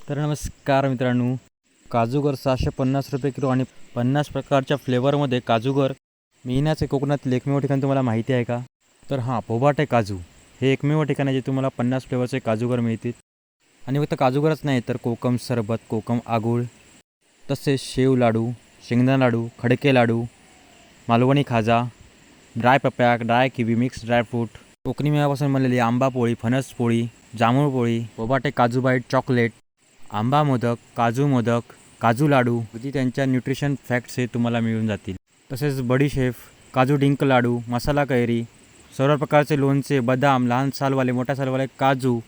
तर नमस्कार मित्रांनो, काजूगर 650 रुपये किलो आणि 50 प्रकारच्या फ्लेवरमध्ये काजूगर मिळण्याचे कोकणातील एकमेव ठिकाण तुम्हाला माहिती आहे का? तर हां, बोभाटे काजू हे एकमेव ठिकाण आहे जे तुम्हाला 50 फ्लेवरचे काजूगर मिळतील. आणि फक्त काजूगरच नाही तर कोकम सरबत, कोकम आगूळ, तसेच शेव लाडू, शेंगदाणा लाडू, खडके लाडू, मालवणी खाजा, dry papaya, dry kiwi, mix dry fruit, Konkani मेव्यापासून बनलेली आंबा पोळी, फणस पोळी, जांभूळ पोळी, बोभाटे काजू बाईट चॉकलेट, आंबा मोदक, काजू मोदक, काजू लाडू, अगदी त्यांच्या न्यूट्रिशन फॅक्ट्स हे तुम्हाला मिळून जातील. तसेच बडीशेफ, काजू डिंक लाडू, मसाला कैरी, सर्व प्रकारचे लोणचे, बदाम, लहान सालवाले, मोठ्या सालवाले काजू,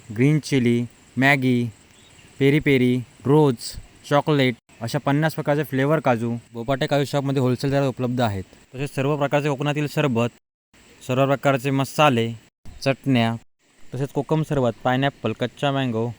green chilli, Maggi, peri peri, rose, chocolate अशा 50 प्रकारचे फ्लेवर काजू बोभाटे काजू शॉपमध्ये होलसेल दरात उपलब्ध आहेत. तसेच सर्व प्रकारचे कोकणातील सरबत, सर्व प्रकारचे मसाले, चटण्या, तसेच कोकम सरबत, पायनॅपल, कच्चा मँगो,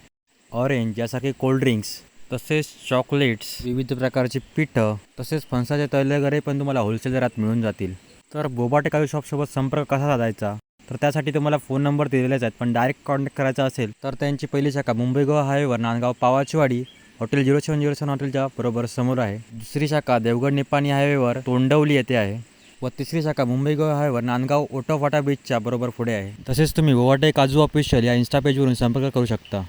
ऑरेंज यासारखे कोल्ड्रिंक्स, तसेच चॉकलेट्स, विविध प्रकारची पिठं, तसेच फणसाचे तळले गरे पण तुम्हाला होलसेल दरात मिळून जातील. तर बोभाटे काजू शॉपसोबत संपर्क कसा साधायचा? तर त्यासाठी तुम्हाला फोन नंबर दिलेलेच आहेत, पण डायरेक्ट कॉन्टॅक्ट करायचा असेल तर त्यांची पहिली शाखा मुंबई गोवा हायवेवर नांदगाव पावाचीवाडी हॉटेल 0707 हॉटेलच्या बरोबर समोर आहे. दुसरी शाखा देवगड निपाणी हायवेवर तोंडवली येथे आहे व तिसरी शाखा मुंबई गोवा हायवेवर नांदगाव ओटोफाटा बीचच्या बरोबर पुढे आहे. तसेच तुम्ही बोभाटे काजू ऑफिशियल या इन्स्टा पेजवरून संपर्क करू शकता.